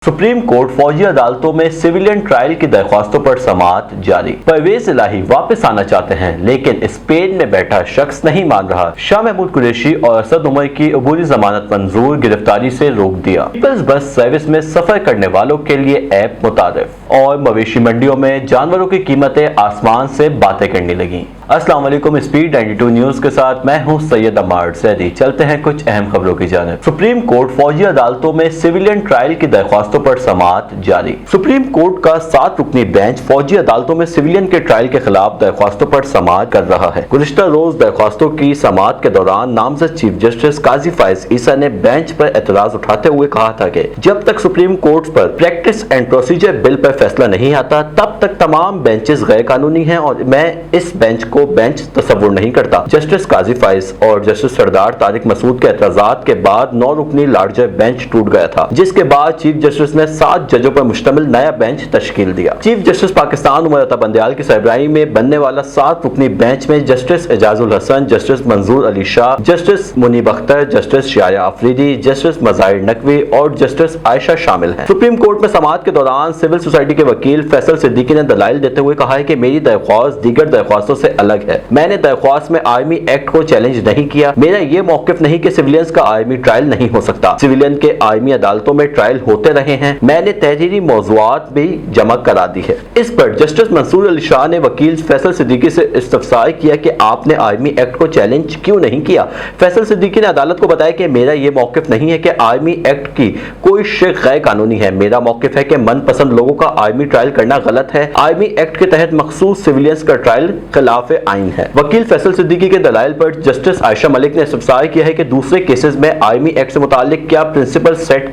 Supreme court फौजी अदालतों में सिविलियन ट्रायल की दरख्वास्तों पर समाअत जारी। परवेज इलाही वापस आना चाहते हैं लेकिन स्पेन में बैठा शख्स नहीं मान रहा। शाह महमूद कुरैशी और असद उमर की अबूरी जमानत मंजूर, गिरफ्तारी से रोक दिया। पीपल्स बस सर्विस में सफर करने वालों के लिए ऐप मुतारिफ और मवेशी मंडियों में जानवरों की कीमतें आसमान से बातें करने लगी। अस्सलाम वालेकुम, स्पीड 92 न्यूज के साथ मैं हूं सैयद अमार सैदी। चलते हैं कुछ अहम खबरों की जानिब। सुप्रीम कोर्ट फौजी अदालतों में सिविलियन ट्रायल की दरख्वास्तों पर समाअत जारी। सुप्रीम कोर्ट का 7 रुकनी बेंच फौजी अदालतों में सिविलियन के ट्रायल के खिलाफ दरख्वास्तों पर समाअत कर रहा है। गुज़िश्ता रोज दरख्वास्तों की समाअत के दौरान नामजद चीफ जस्टिस काजी फाइज ईसा ने बेंच पर एतराज उठाते हुए कहा था कि जब तक सुप्रीम कोर्ट पर प्रैक्टिस एंड प्रोसीजर बिल पर फैसला नहीं आता तब तक तमाम बेंचेस गैर कानूनी हैं और मैं इस बेंच को बेंच तस्वुर नहीं करता। जस्टिस काजी फाइज और जस्टिस सरदार तारिक मसूद के एतराजात के बाद 9 रुकनी लार्जर बेंच टूट गया था, जिसके बाद चीफ जस्टिस ने 7 जजों पर मुश्तमिल नया बेंच तश्कील दिया। चीफ जस्टिस पाकिस्तान उमर अता बंदयाल की सरबराही में बनने वाला 7 रुकनी बेंच में जस्टिस एजाजुल हसन, जस्टिस मंजूर अली शाह, जस्टिस मुनीब अख्तर, जस्टिस शाया अफरीदी, जस्टिस मज़ाहिर नकवी और जस्टिस आयशा शामिल हैं। सुप्रीम कोर्ट में समाअत के दौरान सिविल सोसाइटी के वकील फैसल सिद्दीकी ने दलाइल देते हुए कहा है कि मेरी दरख्वास्त दीगर दरख्वास्तों से अलग है। मैंने दरख्वास्त में आर्मी एक्ट को चैलेंज नहीं किया। मेरा ये मौकिफ नहीं कि सिविलियंस का आर्मी ट्रायल नहीं हो सकता। सिविलियन के आर्मी अदालतों में ट्रायल होते रहे हैं। मैंने तहरीरी मौज़ूआत भी जमा करा दी है। इस पर जस्टिस मंसूर अली शाह ने वकील फैसल सिद्दीकी से इस्तफसार किया कि आपने आर्मी एक्ट को चैलेंज क्यों नहीं किया। फैसल सिद्दीकी ने अदालत को बताया कि मेरा ये मौकिफ नहीं है कि आर्मी एक्ट की कोई शे गैर कानूनी है। मेरा मौकिफ है कि मनपसंद लोगों का आर्मी ट्रायल करना गलत है। आर्मी एक्ट के तहत मखसूस सिविलियंस का ट्रायल खिलाफ आइन है। वकील फैसल सिद्दीकी के दलाइल पर जस्टिस आयशा मलिक ने इस्तफसार किया है कि दूसरे केसेस में आर्मी एक्ट से मुताल्लिक क्या प्रिंसिपल सेट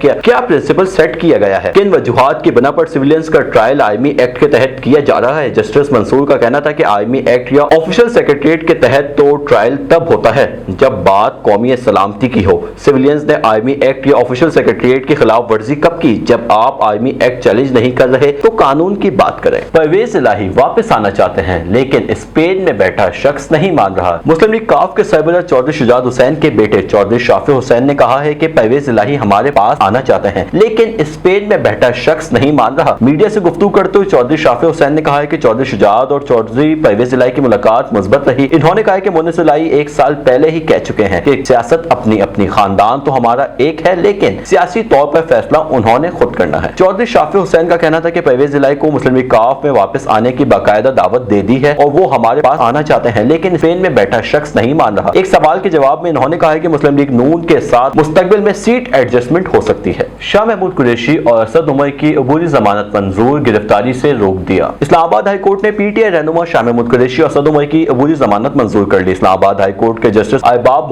किया गया है, किन वजूहात की बिना पर सिविलियंस का ट्रायल आर्मी एक्ट के तहत किया जा रहा है। जस्टिस मंसूर का कहना था कि आर्मी एक्ट या ऑफिशियल सेक्रेटरीट के तहत तो ट्रायल तब होता है जब बात कौमी सलामती की हो। सिविलियंस ने आर्मी एक्ट या ऑफिशियल सेक्रेटरीट की खिलाफ वर्जी कब की? जब आप आर्मी एक्ट चैलेंज नहीं कर रहे तो कानून की बात करें। परवेज इलाही वापस आना चाहते हैं लेकिन स्पेन में बैठा शख्स नहीं मान रहा। मुस्लिम लीग काफ के सरबराह चौधरी शुजात हुसैन के बेटे चौधरी शाफी हुसैन ने कहा है कि परवेज इलाही हमारे पास आना चाहते हैं लेकिन स्पेन में बैठा शख्स नहीं मान रहा। मीडिया से गुफ्तगू करते हुए चौधरी शाफी हुसैन ने कहा है कि चौधरी शुजात और चौधरी परवेज इलाही की मुलाकात मुस्बत रही। इन्होंने कहा कि मुन्निस इलाही 1 साल पहले ही कह चुके हैं कि सियासत अपनी अपनी, खानदान तो हमारा एक है लेकिन सियासी तौर पर फैसला उन्होंने खुद करना है। चौधरी शाफी हुसैन का कहना था कि परवेज इलाही को मुस्लिम लीग काफ में वापस आने की बाकायदा दावत दे दी है और वो हमारे पास आना चाहते हैं लेकिन स्पेन में बैठा शख्स नहीं मान रहा। एक सवाल के जवाब में इन्होंने कहा है कि मुस्लिम लीग नून के साथ मुस्तकबिल में सीट एडजस्टमेंट हो सकती है। शाह महमूद कुरैशी और असद उमर की अबूरी जमानत मंजूर, गिरफ्तारी से रोक दिया। इस्लामाबाद हाई कोर्ट ने पीटीआई रहनुमा शाह महमूद कुरैशी और असद उमर की अबूरी जमानत मंजूर कर ली। इस्लामाबाद हाई कोर्ट के जस्टिस अहबाब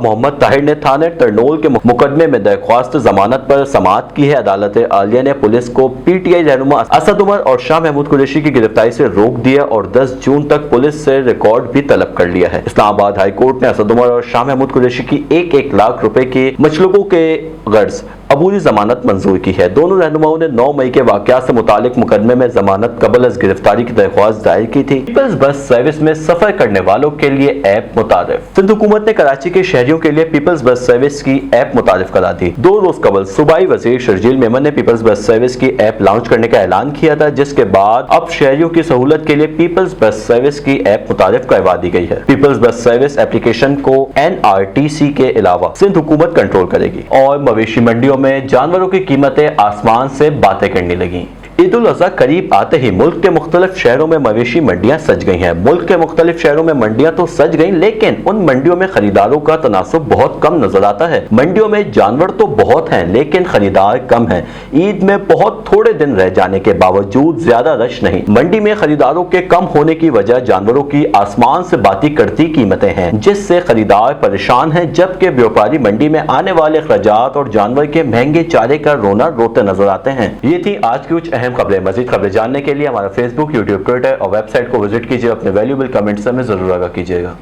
मोहम्मद ताहिर ने थाने तरनोल के मुकदमे में दरख्वास्त जमानत पर समाअत की है। अदालत आलिया ने पुलिस को पीटीआई रहनुमा असद उमर और शाह महमूद कुरैशी की गिरफ्तारी से रोक दिया और 10 जून तक पुलिस से रिकॉर्ड भी तलब कर लिया है। इस्लामाबाद हाई कोर्ट ने असद उमर और शाह महमूद कुरैशी की 1-1 लाख रुपए के मचलूकों के गर्ज अबूरी जमानत मंजूर की है। दोनों रहनुमाओं ने 9 मई के वाकयात से मुतालिक मुकदमे में जमानत कबल अज गिरफ्तारी की दरख्वास्त दायर की थी। पीपल्स बस सर्विस में सफर करने वालों के लिए ऐप मुतारिफ। सिंध हुकूमत ने कराची के शहरियों के लिए पीपल्स बस सर्विस की ऐप मुतारिफ करा दी। 2 रोज कबल सूबाई वजीर शर्जील मेमन ने पीपल्स बस सर्विस की ऐप लॉन्च करने का ऐलान किया था, जिसके बाद अब शहरियों की सहूलत के लिए पीपल्स बस सर्विस की ऐप मुतारिफ करवा दी गई है। पीपल्स बस सर्विस एप्लीकेशन को NRTC के अलावा सिंध हुकूमत कंट्रोल करेगी और मवेशी मंडियों में जानवरों की कीमतें आसमान से बातें करने लगी। ईद उल अज़हा करीब आते ही मुल्क के मुख्तलिफ शहरों में मवेशी मंडियां सज गई हैं। मुल्क के मुख्तलिफ शहरों में मंडियां तो सज गई लेकिन उन मंडियों में खरीदारों का तनासुब बहुत कम नजर आता है। मंडियों में जानवर तो बहुत हैं लेकिन खरीदार कम हैं। ईद में बहुत थोड़े दिन रह जाने के बावजूद ज्यादा रश नहीं। मंडी में खरीदारों के कम होने की वजह जानवरों की आसमान से बाती करती कीमतें हैं, जिससे खरीदार परेशान हैं, जबकि व्यापारी मंडी में आने वाले अखराजात और जानवर के महंगे चारे का रोना रोते नजर आते हैं। ये थी आज की कुछ अहम खबरें। मजीद खबरें जानने के लिए हमारा फेसबुक, यूट्यूब, ट्विटर और वेबसाइट को विजिट कीजिए। अपने वैल्यूएबल कमेंट्स हमें जरूर आगाह कीजिएगा।